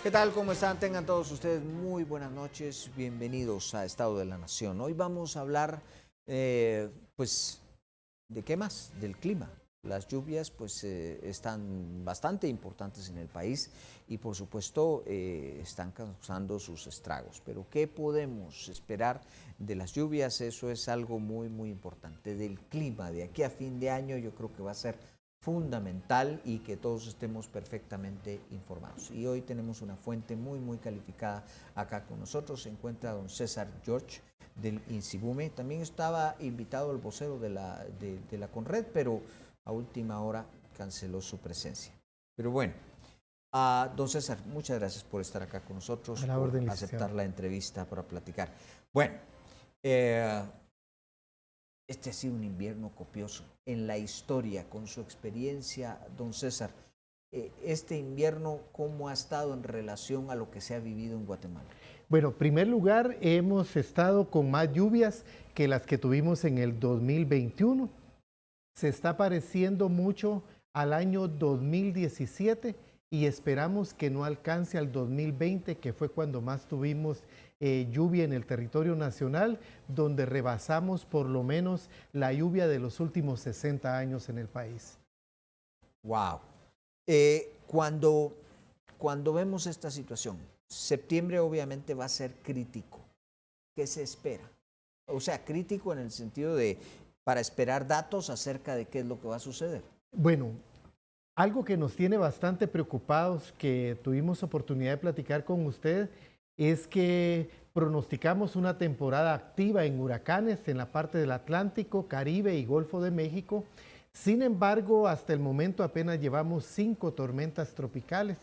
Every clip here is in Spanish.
¿Qué tal? ¿Cómo están? Tengan todos ustedes muy buenas noches. Bienvenidos a Estado de la Nación. Hoy vamos a hablar, pues, ¿de qué más? Del clima. Las lluvias, pues, están bastante importantes en el país y, por supuesto, están causando sus estragos. Pero, ¿qué podemos esperar de las lluvias? Eso es algo muy, muy importante. Del clima, de aquí a fin de año, yo creo que va a ser fundamental y que todos estemos perfectamente informados. Y hoy tenemos una fuente muy, muy calificada acá con nosotros. Se encuentra don César George del INSIBUME. También estaba invitado el vocero de la CONRED, pero a última hora canceló su presencia. Pero bueno, don César, muchas gracias por estar acá con nosotros, A la por orden, aceptar licenciado. la entrevista, para platicar. Bueno, eh, este ha sido un invierno copioso en la historia, con su experiencia, don César. Este invierno, ¿cómo ha estado en relación a lo que se ha vivido en Guatemala? Bueno, en primer lugar, hemos estado con más lluvias que las que tuvimos en el 2021. Se está pareciendo mucho al año 2017 y esperamos que no alcance al 2020, que fue cuando más tuvimos lluvia en el territorio nacional, donde rebasamos por lo menos la lluvia de los últimos 60 años en el país. Wow. Cuando vemos esta situación, septiembre obviamente va a ser crítico. ¿Qué se espera? O sea, crítico en el sentido de para esperar datos acerca de qué es lo que va a suceder. Bueno, algo que nos tiene bastante preocupados, que tuvimos oportunidad de platicar con usted, es que pronosticamos una temporada activa en huracanes en la parte del Atlántico, Caribe y Golfo de México. Sin embargo, hasta el momento apenas llevamos 5 tormentas tropicales.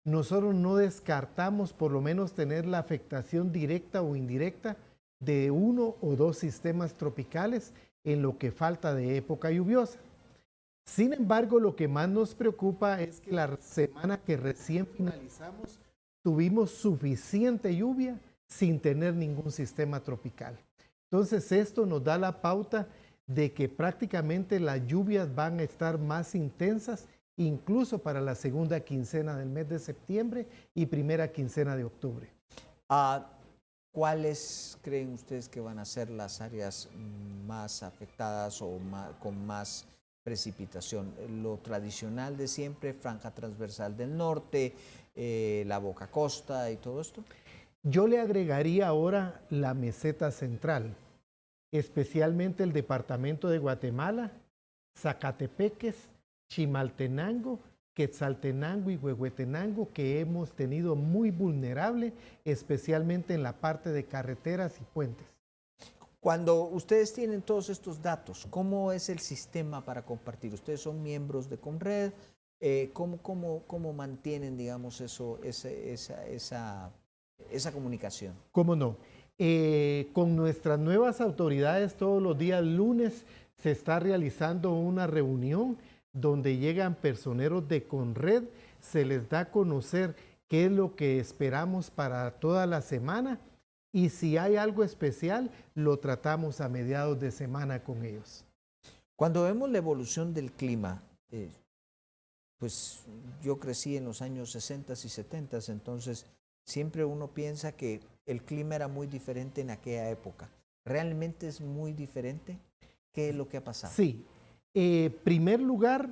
Nosotros no descartamos por lo menos tener la afectación directa o indirecta de 1 o 2 sistemas tropicales en lo que falta de época lluviosa. Sin embargo, lo que más nos preocupa es que la semana que recién finalizamos tuvimos suficiente lluvia sin tener ningún sistema tropical. Entonces, esto nos da la pauta de que prácticamente las lluvias van a estar más intensas, incluso para la segunda quincena del mes de septiembre y primera quincena de octubre. ¿Cuáles creen ustedes que van a ser las áreas más afectadas o con más precipitación? Lo tradicional de siempre, franja transversal del norte, la Boca Costa y todo esto. Yo le agregaría ahora la meseta central, especialmente el departamento de Guatemala, Zacatepeques, Chimaltenango, Quetzaltenango y Huehuetenango, que hemos tenido muy vulnerable, especialmente en la parte de carreteras y puentes. Cuando ustedes tienen todos estos datos, ¿cómo es el sistema para compartir? Ustedes son miembros de CONRED, ¿cómo mantienen, digamos, esa comunicación? ¿Cómo no? Con nuestras nuevas autoridades todos los días lunes se está realizando una reunión donde llegan personeros de CONRED, se les da a conocer qué es lo que esperamos para toda la semana y si hay algo especial lo tratamos a mediados de semana con ellos. Cuando vemos la evolución del clima, pues yo crecí en los años 60 y 70, entonces siempre uno piensa que el clima era muy diferente en aquella época. ¿Realmente es muy diferente? ¿Qué es lo que ha pasado? Sí, primer lugar,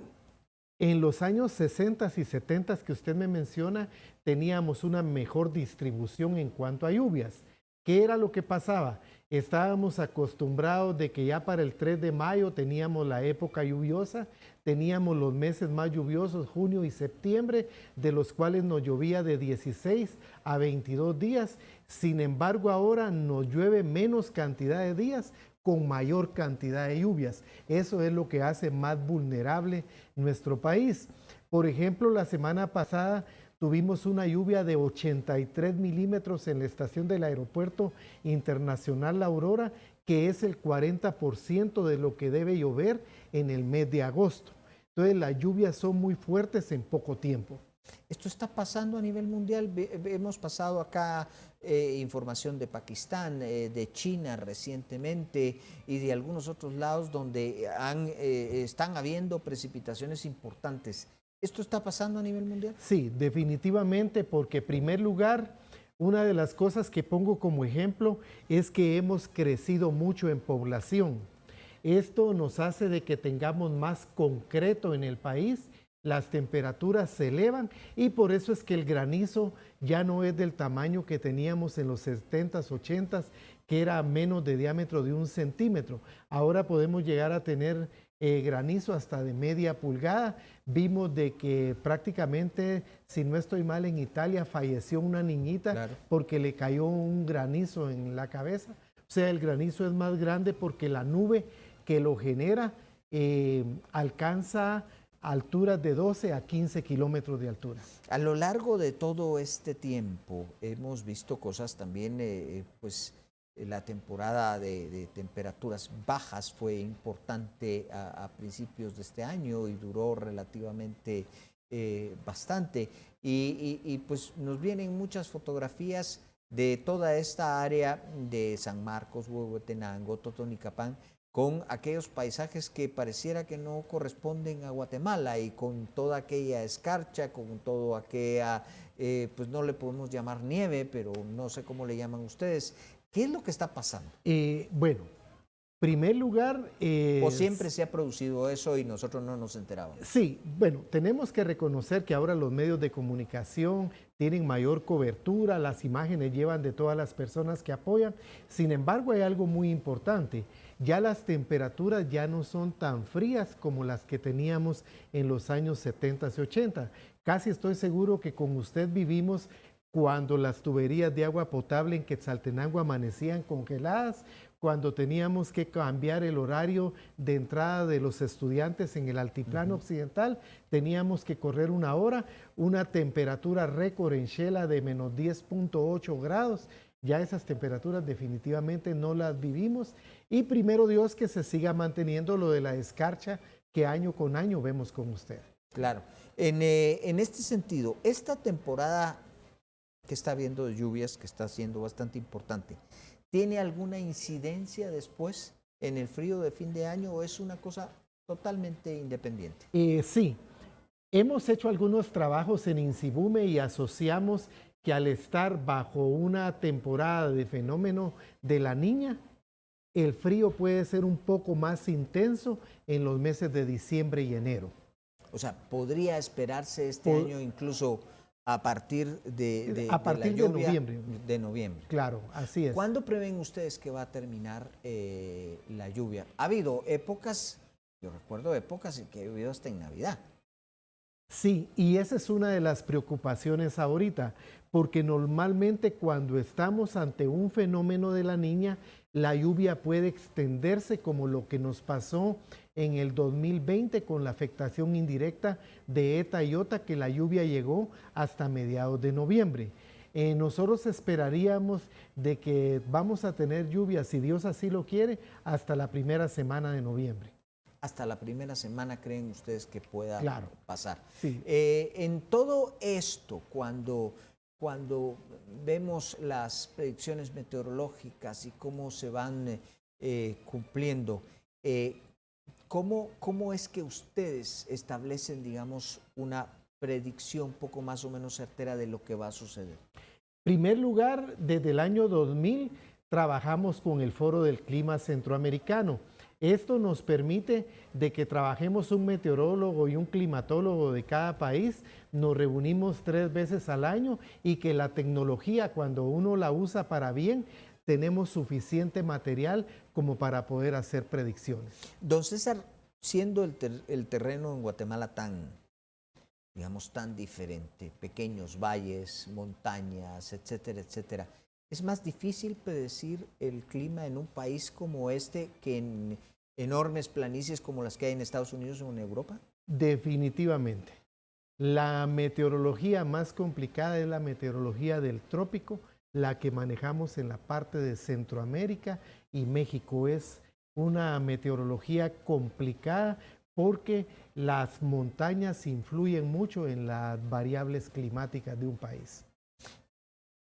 en los años 60 y 70 que usted me menciona, teníamos una mejor distribución en cuanto a lluvias. ¿Qué era lo que pasaba? Estábamos acostumbrados de que ya para el 3 de mayo teníamos la época lluviosa, teníamos los meses más lluviosos, junio y septiembre, de los cuales nos llovía de 16 a 22 días. Sin embargo, ahora nos llueve menos cantidad de días con mayor cantidad de lluvias. Eso es lo que hace más vulnerable nuestro país. Por ejemplo, la semana pasada tuvimos una lluvia de 83 milímetros en la estación del Aeropuerto Internacional La Aurora, que es el 40% de lo que debe llover en el mes de agosto. Entonces las lluvias son muy fuertes en poco tiempo. Esto está pasando a nivel mundial. Hemos pasado acá información de Pakistán, de China recientemente y de algunos otros lados donde están habiendo precipitaciones importantes. ¿Esto está pasando a nivel mundial? Sí, definitivamente, porque en primer lugar, una de las cosas que pongo como ejemplo es que hemos crecido mucho en población. Esto nos hace de que tengamos más concreto en el país, las temperaturas se elevan y por eso es que el granizo ya no es del tamaño que teníamos en los 70s, 80s, que era menos de diámetro de 1 centímetro. Ahora podemos llegar a tener granizo hasta de media pulgada. Vimos de que prácticamente, si no estoy mal, en Italia falleció una niñita Claro. porque le cayó un granizo en la cabeza. O sea, el granizo es más grande porque la nube que lo genera alcanza alturas de 12 a 15 kilómetros de altura. A lo largo de todo este tiempo hemos visto cosas también, pues la temporada de temperaturas bajas fue importante a principios de este año y duró relativamente bastante. Pues nos vienen muchas fotografías de toda esta área de San Marcos, Huehuetenango, Totonicapán, con aquellos paisajes que pareciera que no corresponden a Guatemala y con toda aquella escarcha, con todo aquella, pues no le podemos llamar nieve, pero no sé cómo le llaman ustedes. ¿Qué es lo que está pasando? Bueno, primer lugar... ¿O siempre se ha producido eso y nosotros no nos enterábamos? Sí, bueno, tenemos que reconocer que ahora los medios de comunicación tienen mayor cobertura, las imágenes llevan de todas las personas que apoyan. Sin embargo, hay algo muy importante. Ya las temperaturas ya no son tan frías como las que teníamos en los años 70 y 80. Casi estoy seguro que con usted vivimos cuando las tuberías de agua potable en Quetzaltenango amanecían congeladas, cuando teníamos que cambiar el horario de entrada de los estudiantes en el altiplano occidental, teníamos que correr 1 hora, una temperatura récord en Xela de menos 10.8 grados. Ya esas temperaturas definitivamente no las vivimos y primero Dios que se siga manteniendo lo de la escarcha que año con año vemos con usted. Claro. En este sentido, esta temporada que está habiendo de lluvias, que está siendo bastante importante, ¿tiene alguna incidencia después en el frío de fin de año o es una cosa totalmente independiente? Sí, hemos hecho algunos trabajos en Insibume y asociamos que al estar bajo una temporada de fenómeno de la Niña, el frío puede ser un poco más intenso en los meses de diciembre y enero. O sea, ¿podría esperarse este año incluso a partir de la lluvia? Noviembre. De noviembre. Claro, así es. ¿Cuándo prevén ustedes que va a terminar la lluvia? Ha habido épocas, yo recuerdo épocas en que ha llovido hasta en Navidad. Sí, y esa es una de las preocupaciones ahorita, porque normalmente cuando estamos ante un fenómeno de la Niña, la lluvia puede extenderse como lo que nos pasó en el 2020 con la afectación indirecta de ETA y OTA, que la lluvia llegó hasta mediados de noviembre. Nosotros esperaríamos de que vamos a tener lluvia, si Dios así lo quiere, hasta la primera semana de noviembre. Hasta la primera semana creen ustedes que pueda pasar. Sí. En todo esto, cuando vemos las predicciones meteorológicas y cómo se van cumpliendo, ¿cómo es que ustedes establecen, digamos, una predicción poco más o menos certera de lo que va a suceder? En primer lugar, desde el año 2000 trabajamos con el Foro del Clima Centroamericano. Esto nos permite de que trabajemos un meteorólogo y un climatólogo de cada país, nos reunimos 3 veces al año y que la tecnología, cuando uno la usa para bien, tenemos suficiente material como para poder hacer predicciones. Don César, siendo el terreno en Guatemala tan, digamos, tan diferente, pequeños valles, montañas, etcétera, etcétera, ¿es más difícil predecir el clima en un país como este que en enormes planicies como las que hay en Estados Unidos o en Europa? Definitivamente. La meteorología más complicada es la meteorología del trópico, la que manejamos en la parte de Centroamérica y México. Es una meteorología complicada porque las montañas influyen mucho en las variables climáticas de un país.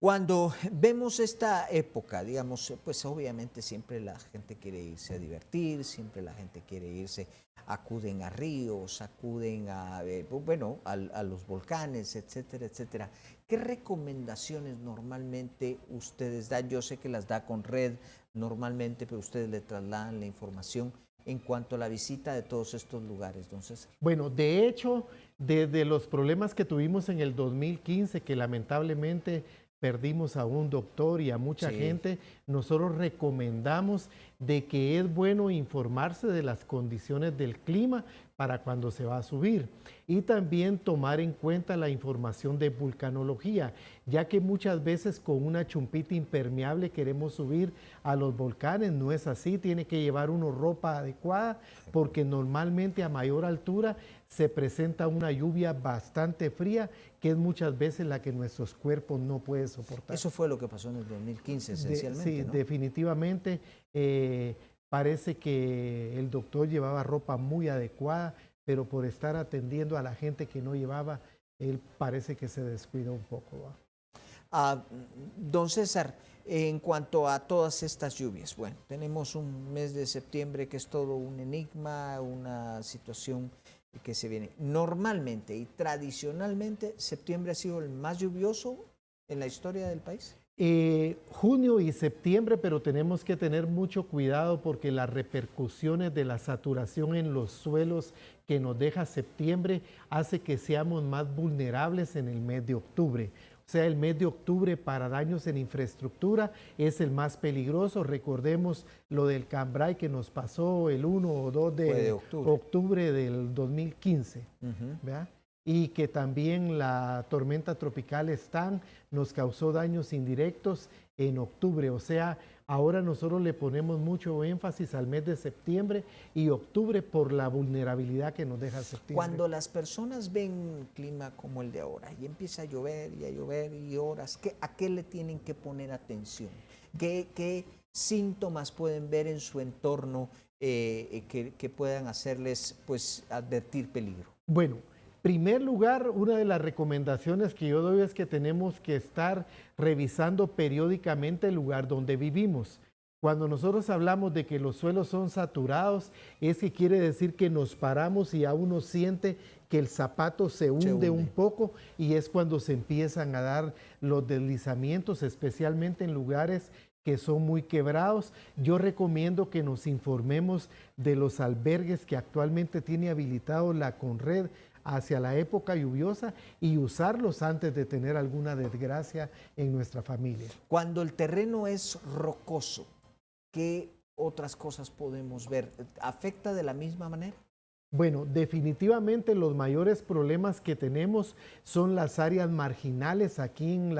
Cuando vemos esta época, digamos, pues obviamente siempre la gente quiere irse a divertir, siempre la gente quiere irse, acuden a ríos, acuden a, bueno, a los volcanes, etcétera, etcétera. ¿Qué recomendaciones normalmente ustedes dan? Yo sé que las da con red normalmente, pero ustedes le trasladan la información en cuanto a la visita de todos estos lugares, don César. Bueno, de hecho, desde los problemas que tuvimos en el 2015, que lamentablemente perdimos a un doctor y a mucha Sí. gente, nosotros recomendamos de que es bueno informarse de las condiciones del clima para cuando se va a subir y también tomar en cuenta la información de vulcanología, ya que muchas veces con una chumpita impermeable queremos subir a los volcanes, no es así, tiene que llevar uno ropa adecuada porque normalmente a mayor altura se presenta una lluvia bastante fría, que es muchas veces la que nuestros cuerpos no pueden soportar. Eso fue lo que pasó en el 2015 esencialmente, Sí, ¿no? definitivamente. Parece que el doctor llevaba ropa muy adecuada, pero por estar atendiendo a la gente que no llevaba, él parece que se descuidó un poco, ¿va? Don César, en cuanto a todas estas lluvias, bueno, tenemos un mes de septiembre que es todo un enigma, una situación que se viene. Normalmente y tradicionalmente, septiembre ha sido el más lluvioso en la historia del país. Junio y septiembre, pero tenemos que tener mucho cuidado porque las repercusiones de la saturación en los suelos que nos deja septiembre hace que seamos más vulnerables en el mes de octubre. O sea, el mes de octubre para daños en infraestructura es el más peligroso. Recordemos lo del Cambrai que nos pasó el 1 o 2 de octubre del 2015, ¿verdad? Y que también la tormenta tropical Stan nos causó daños indirectos en octubre. O sea, ahora nosotros le ponemos mucho énfasis al mes de septiembre y octubre por la vulnerabilidad que nos deja septiembre. Cuando las personas ven un clima como el de ahora y empieza a llover y horas, ¿a qué le tienen que poner atención? ¿Qué síntomas pueden ver en su entorno que puedan hacerles pues advertir peligro? Bueno, primer lugar, una de las recomendaciones que yo doy es que tenemos que estar revisando periódicamente el lugar donde vivimos. Cuando nosotros hablamos de que los suelos son saturados, es que quiere decir que nos paramos y ya uno siente que el zapato se hunde un poco y es cuando se empiezan a dar los deslizamientos, especialmente en lugares que son muy quebrados. Yo recomiendo que nos informemos de los albergues que actualmente tiene habilitado la Conred hacia la época lluviosa y usarlos antes de tener alguna desgracia en nuestra familia. Cuando el terreno es rocoso, ¿qué otras cosas podemos ver? ¿Afecta de la misma manera? Bueno, definitivamente los mayores problemas que tenemos son las áreas marginales aquí en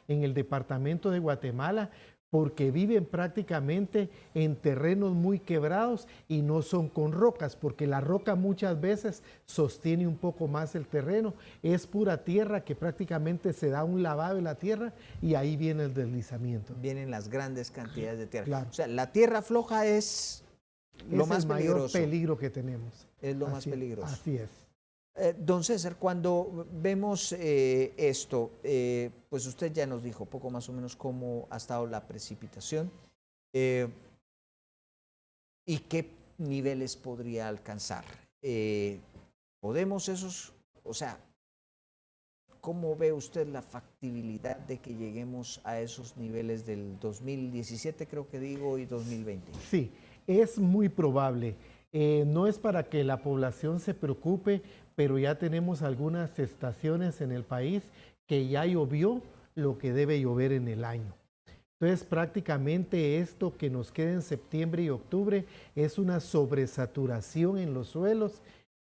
el departamento de Guatemala, porque viven prácticamente en terrenos muy quebrados y no son con rocas, porque la roca muchas veces sostiene un poco más el terreno. Es pura tierra que prácticamente se da un lavado de la tierra y ahí viene el deslizamiento. Vienen las grandes cantidades de tierra. Claro. O sea, la tierra floja es lo más peligroso. Es el mayor peligro que tenemos. Es lo más peligroso. Así es. Don César, cuando vemos esto, pues usted ya nos dijo poco más o menos cómo ha estado la precipitación y qué niveles podría alcanzar. ¿Podemos esos, o sea, cómo ve usted la factibilidad de que lleguemos a esos niveles del 2017, creo que digo, y 2020? Sí, es muy probable. No es para que la población se preocupe, pero ya tenemos algunas estaciones en el país que ya llovió lo que debe llover en el año. Entonces, prácticamente esto que nos queda en septiembre y octubre es una sobresaturación en los suelos.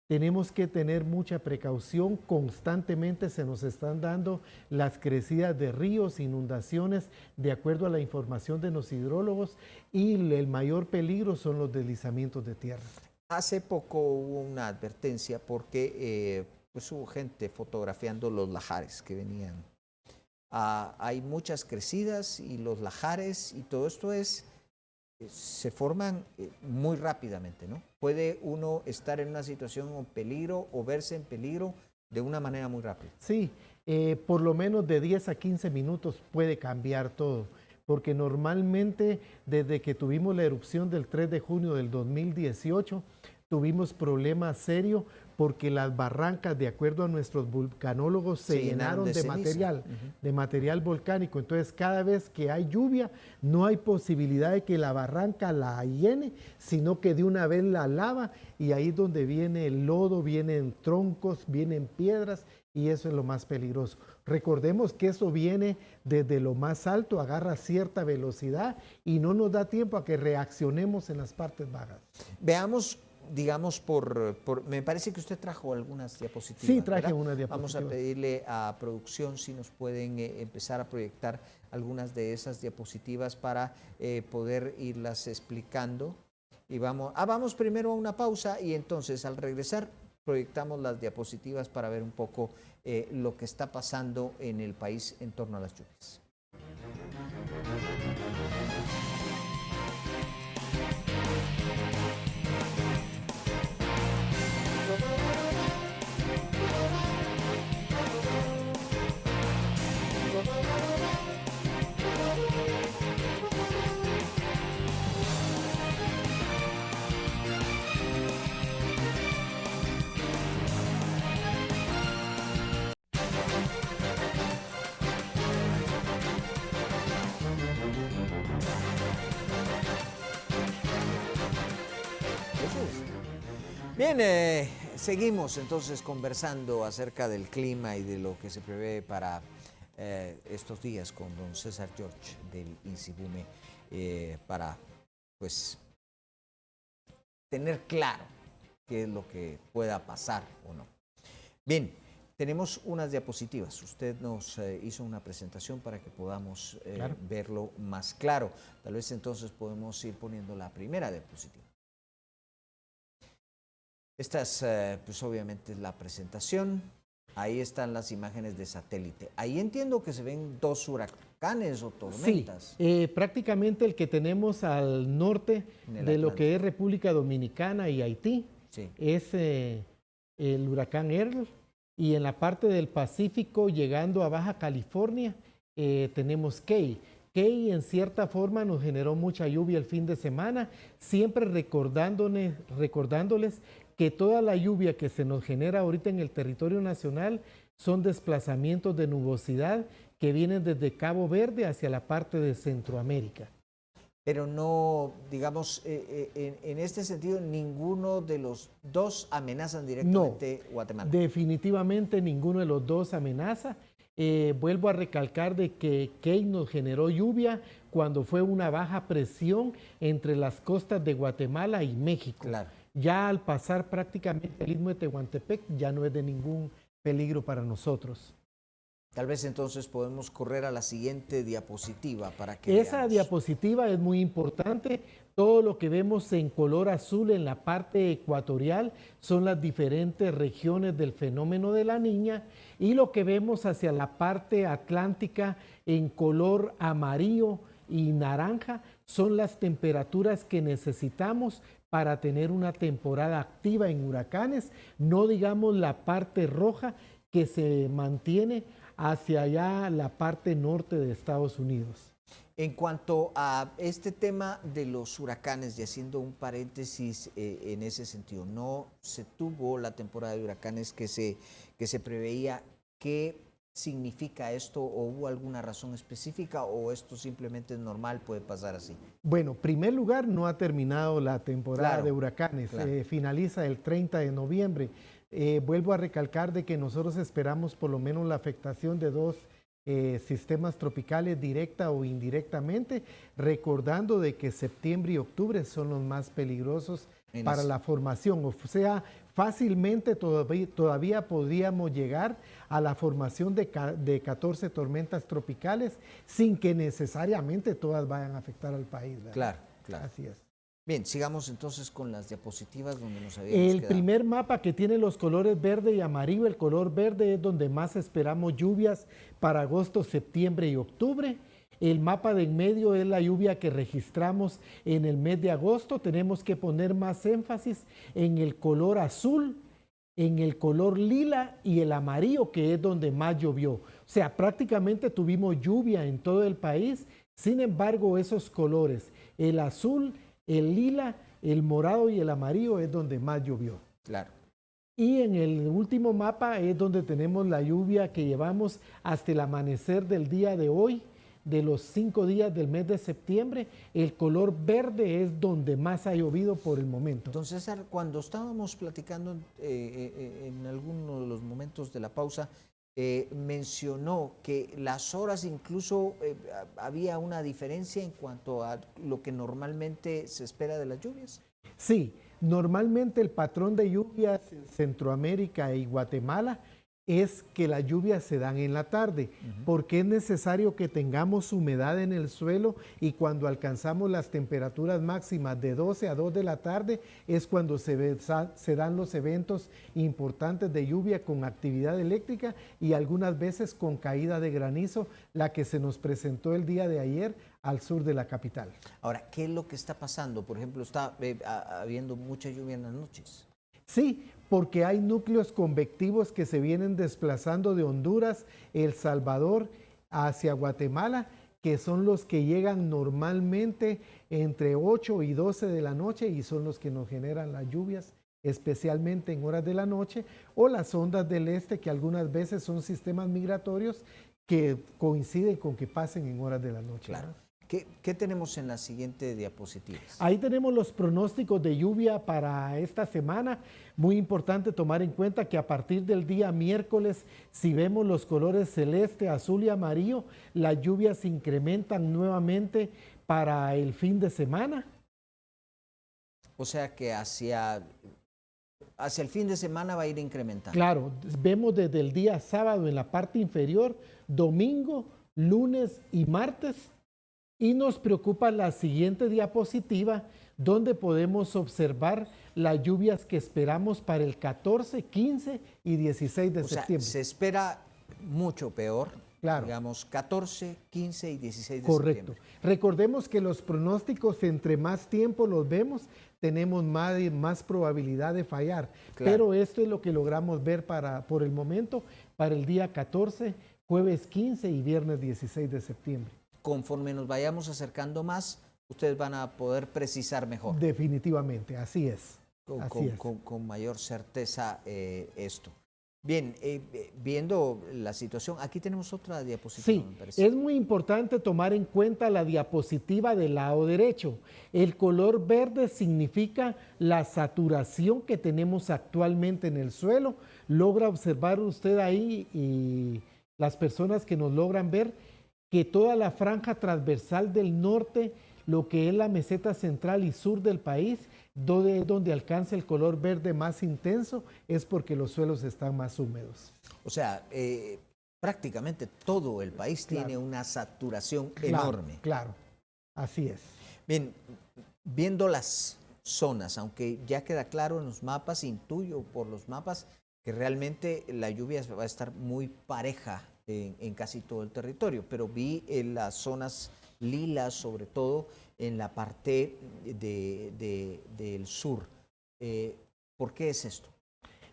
Tenemos que tener mucha precaución, constantemente se nos están dando las crecidas de ríos, inundaciones, de acuerdo a la información de los hidrólogos, y el mayor peligro son los deslizamientos de tierra. Hace poco hubo una advertencia porque pues hubo gente fotografiando los lajares que venían. Hay muchas crecidas y los lajares y todo esto se forman muy rápidamente, ¿no? Puede uno estar en una situación en peligro o verse en peligro de una manera muy rápida. Sí, por lo menos de 10 a 15 minutos puede cambiar todo, porque normalmente desde que tuvimos la erupción del 3 de junio del 2018, tuvimos problemas serios porque las barrancas, de acuerdo a nuestros vulcanólogos, se llenaron de material, de material volcánico. Entonces, cada vez que hay lluvia, no hay posibilidad de que la barranca la llene, sino que de una vez la lava, y ahí es donde viene el lodo, vienen troncos, vienen piedras, y eso es lo más peligroso. Recordemos que eso viene desde lo más alto, agarra cierta velocidad y no nos da tiempo a que reaccionemos en las partes bajas. Veamos, digamos, me parece que usted trajo algunas diapositivas. Sí, traje ¿verdad? unas diapositivas. Vamos a pedirle a producción si nos pueden empezar a proyectar algunas de esas diapositivas para poder irlas explicando. Y vamos primero a una pausa y entonces al regresar proyectamos las diapositivas para ver un poco lo que está pasando en el país en torno a las lluvias. Bien, seguimos entonces conversando acerca del clima y de lo que se prevé para estos días con don César George del INSIBUME para pues tener claro qué es lo que pueda pasar o no. Bien, tenemos unas diapositivas. Usted nos hizo una presentación para que podamos claro, verlo más claro. Tal vez entonces podemos ir poniendo la primera diapositiva. Esta es, pues obviamente, la presentación. Ahí están las imágenes de satélite. Ahí entiendo que se ven dos huracanes o tormentas. Sí, prácticamente el que tenemos al norte de lo que es República Dominicana y Haití sí, es el huracán Earl. Y en la parte del Pacífico, llegando a Baja California, tenemos Kay. Kay en cierta forma nos generó mucha lluvia el fin de semana, siempre recordándoles que toda la lluvia que se nos genera ahorita en el territorio nacional son desplazamientos de nubosidad que vienen desde Cabo Verde hacia la parte de Centroamérica. Pero no, digamos, en este sentido, ninguno de los dos amenazan directamente Guatemala. Definitivamente ninguno de los dos amenaza. Vuelvo a recalcar de que Kay nos generó lluvia cuando fue una baja presión entre las costas de Guatemala y México. Claro. Ya al pasar prácticamente el istmo de Tehuantepec ya no es de ningún peligro para nosotros. Tal vez entonces podemos correr a la siguiente diapositiva para que esa veamos. Diapositiva es muy importante. Todo lo que vemos en color azul en la parte ecuatorial son las diferentes regiones del fenómeno de la Niña, y lo que vemos hacia la parte atlántica en color amarillo y naranja son las temperaturas que necesitamos para tener una temporada activa en huracanes, no digamos la parte roja que se mantiene hacia allá la parte norte de Estados Unidos. En cuanto a este tema de los huracanes, y haciendo un paréntesis en ese sentido, no se tuvo la temporada de huracanes que se preveía. ¿Qué significa esto, o hubo alguna razón específica, o esto simplemente es normal, puede pasar así? Bueno, en primer lugar, no ha terminado la temporada claro, de huracanes, claro. Finaliza el 30 de noviembre. Vuelvo a recalcar de que nosotros esperamos por lo menos la afectación de dos sistemas tropicales directa o indirectamente, recordando de que septiembre y octubre son los más peligrosos para la formación. O sea, fácilmente todavía podríamos llegar a la formación de 14 tormentas tropicales sin que necesariamente todas vayan a afectar al país, ¿verdad? Claro, claro. Así es. Bien, sigamos entonces con las diapositivas donde nos habíamos quedado. El primer mapa que tiene los colores verde y amarillo, el color verde es donde más esperamos lluvias para agosto, septiembre y octubre. El mapa de en medio es la lluvia que registramos en el mes de agosto. Tenemos que poner más énfasis en el color azul. en el color lila y el amarillo, que es donde más llovió. O sea, prácticamente tuvimos lluvia en todo el país. Sin embargo, esos colores, el azul, el lila, el morado y el amarillo es donde más llovió. Claro. Y en el último mapa es donde tenemos la lluvia que llevamos hasta el amanecer del día de hoy, de los 5 días del mes de septiembre. El color verde es donde más ha llovido por el momento. Entonces, César, cuando estábamos platicando en alguno de los momentos de la pausa, mencionó que las horas incluso había una diferencia en cuanto a lo que normalmente se espera de las lluvias. Sí, normalmente el patrón de lluvias en Centroamérica y Guatemala es que las lluvias se dan en la tarde, porque es necesario que tengamos humedad en el suelo y cuando alcanzamos las temperaturas máximas de 12 a 2 de la tarde es cuando se dan los eventos importantes de lluvia con actividad eléctrica y algunas veces con caída de granizo, la que se nos presentó el día de ayer al sur de la capital. Ahora, ¿qué es lo que está pasando? Por ejemplo, está habiendo mucha lluvia en las noches. Sí, porque hay núcleos convectivos que se vienen desplazando de Honduras, El Salvador, hacia Guatemala, que son los que llegan normalmente entre 8 y 12 de la noche y son los que nos generan las lluvias, especialmente en horas de la noche, o las ondas del este, que algunas veces son sistemas migratorios que coinciden con que pasen en horas de la noche. Claro. ¿Qué tenemos en las siguientes diapositivas? Ahí tenemos los pronósticos de lluvia para esta semana. Muy importante tomar en cuenta que a partir del día miércoles, si vemos los colores celeste, azul y amarillo, las lluvias se incrementan nuevamente para el fin de semana. O sea que hacia el fin de semana va a ir incrementando. Claro, vemos desde el día sábado en la parte inferior, domingo, lunes y martes. Y nos preocupa la siguiente diapositiva, donde podemos observar las lluvias que esperamos para el 14, 15 y 16 de septiembre. Se espera mucho peor, claro. Digamos 14, 15 y 16 de Correcto. septiembre. Recordemos que los pronósticos, entre más tiempo los vemos, tenemos más probabilidad de fallar. Claro. Pero esto es lo que logramos ver por el momento, para el día 14, jueves 15 y viernes 16 de septiembre. Conforme nos vayamos acercando más, ustedes van a poder precisar mejor. Definitivamente, así es. Con mayor certeza esto. Bien, viendo la situación, aquí tenemos otra diapositiva. Sí, me parece. Es muy importante tomar en cuenta la diapositiva del lado derecho. El color verde significa la saturación que tenemos actualmente en el suelo. Logra observar usted ahí y las personas que nos logran ver que toda la franja transversal del norte, lo que es la meseta central y sur del país, donde alcanza el color verde más intenso, es porque los suelos están más húmedos. O sea, prácticamente todo el país tiene una saturación enorme. Claro, así es. Bien, viendo las zonas, aunque ya queda claro en los mapas, intuyo por los mapas, que realmente la lluvia va a estar muy pareja en casi todo el territorio, pero vi en las zonas lilas, sobre todo en la parte del sur. ¿Por qué es esto?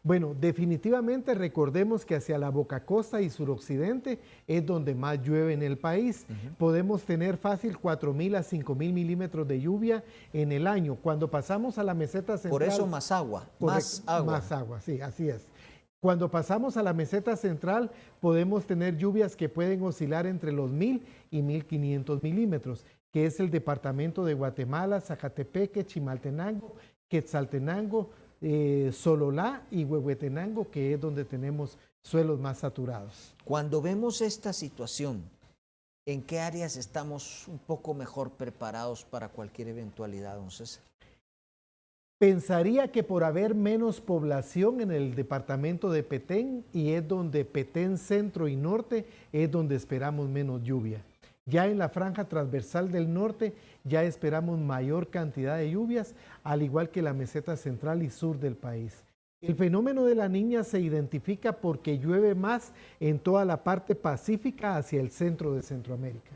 Bueno, definitivamente recordemos que hacia la Boca Costa y suroccidente es donde más llueve en el país. Podemos tener fácil 4.000 a 5.000 milímetros de lluvia en el año. Cuando pasamos a la meseta central... Por eso más agua, más agua. Más agua, sí, así es. Cuando pasamos a la meseta central, podemos tener lluvias que pueden oscilar entre los 1.000 y 1.500 milímetros, que es el departamento de Guatemala, Zacatepeque, Chimaltenango, Quetzaltenango, Sololá y Huehuetenango, que es donde tenemos suelos más saturados. Cuando vemos esta situación, ¿en qué áreas estamos un poco mejor preparados para cualquier eventualidad, don César? Pensaría que por haber menos población en el departamento de Petén, y es donde Petén centro y norte, es donde esperamos menos lluvia. Ya en la franja transversal del norte ya esperamos mayor cantidad de lluvias, al igual que la meseta central y sur del país. El fenómeno de la Niña se identifica porque llueve más en toda la parte pacífica hacia el centro de Centroamérica.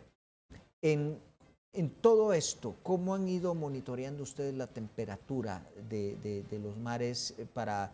En todo esto, ¿cómo han ido monitoreando ustedes la temperatura de los mares para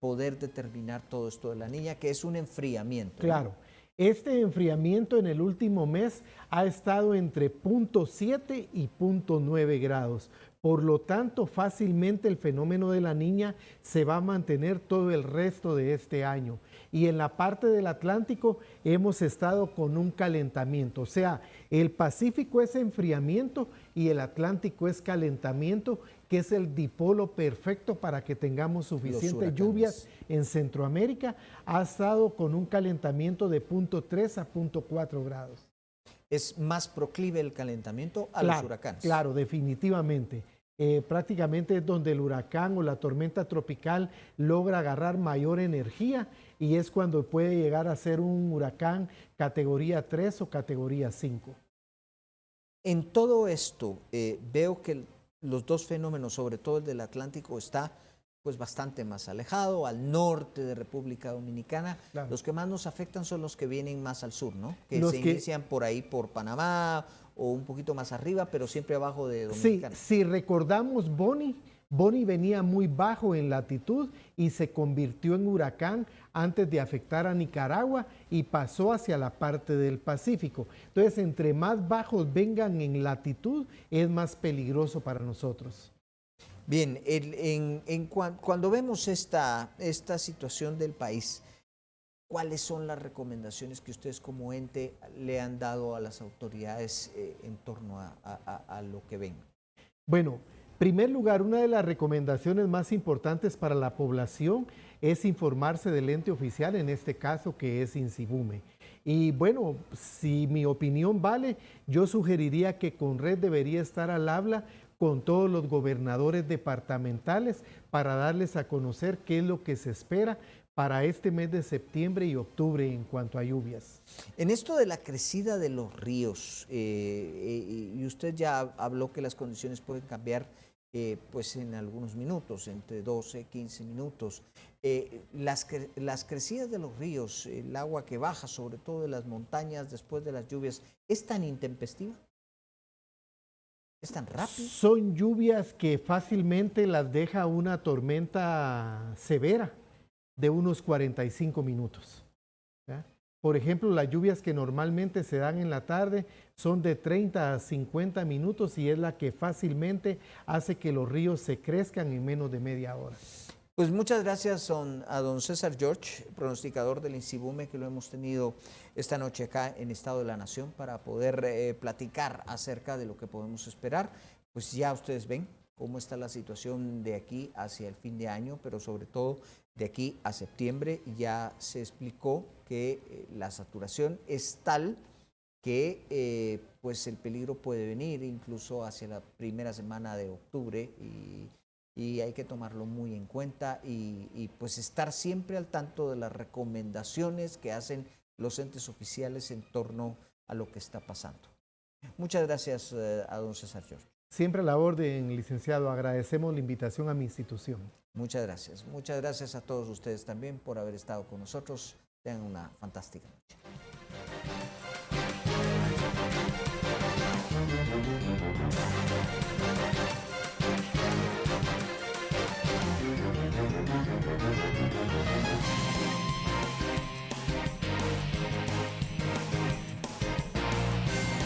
poder determinar todo esto de la Niña, que es un enfriamiento, ¿no? Claro. Este enfriamiento en el último mes ha estado entre 0.7 y 0.9 grados. Por lo tanto, fácilmente el fenómeno de la Niña se va a mantener todo el resto de este año. Y en la parte del Atlántico hemos estado con un calentamiento. O sea, el Pacífico es enfriamiento y el Atlántico es calentamiento, que es el dipolo perfecto para que tengamos suficientes lluvias en Centroamérica. Ha estado con un calentamiento de 0.3 a 0.4 grados. Es más proclive el calentamiento a los huracanes. Claro, definitivamente. Prácticamente es donde el huracán o la tormenta tropical logra agarrar mayor energía y es cuando puede llegar a ser un huracán categoría 3 o categoría 5. En todo esto, veo que los dos fenómenos, sobre todo el del Atlántico, está pues bastante más alejado, al norte de República Dominicana. Claro. Los que más nos afectan son los que vienen más al sur, ¿no? Que se inician por ahí, por Panamá o un poquito más arriba, pero siempre abajo de Dominicana. Sí, si recordamos Bonnie venía muy bajo en latitud y se convirtió en huracán antes de afectar a Nicaragua y pasó hacia la parte del Pacífico. Entonces, entre más bajos vengan en latitud, es más peligroso para nosotros. Bien, cuando vemos esta situación del país, ¿cuáles son las recomendaciones que ustedes como ente le han dado a las autoridades en torno a lo que ven? Bueno, en primer lugar, una de las recomendaciones más importantes para la población es informarse del ente oficial, en este caso que es INSIBUME. Y bueno, si mi opinión vale, yo sugeriría que CONRED debería estar al habla con todos los gobernadores departamentales para darles a conocer qué es lo que se espera para este mes de septiembre y octubre en cuanto a lluvias. En esto de la crecida de los ríos, y usted ya habló que las condiciones pueden cambiar pues en algunos minutos, entre 12, 15 minutos. Las crecidas de los ríos, el agua que baja sobre todo de las montañas después de las lluvias, ¿es tan intempestiva? ¿Es tan rápido? Son lluvias que fácilmente las deja una tormenta severa de unos 45 minutos. ¿Ya? Por ejemplo, las lluvias que normalmente se dan en la tarde son de 30 a 50 minutos y es la que fácilmente hace que los ríos se crezcan en menos de media hora. Pues muchas gracias a don César George, pronosticador del INSIBUME, que lo hemos tenido esta noche acá en Estado de la Nación para poder platicar acerca de lo que podemos esperar. Pues ya ustedes ven cómo está la situación de aquí hacia el fin de año, pero sobre todo de aquí a septiembre. Ya se explicó que la saturación es tal que pues el peligro puede venir incluso hacia la primera semana de octubre y hay que tomarlo muy en cuenta y pues estar siempre al tanto de las recomendaciones que hacen los entes oficiales en torno a lo que está pasando. Muchas gracias a don César George. Siempre a la orden, licenciado. Agradecemos la invitación a mi institución. Muchas gracias. Muchas gracias a todos ustedes también por haber estado con nosotros. Tengan una fantástica noche.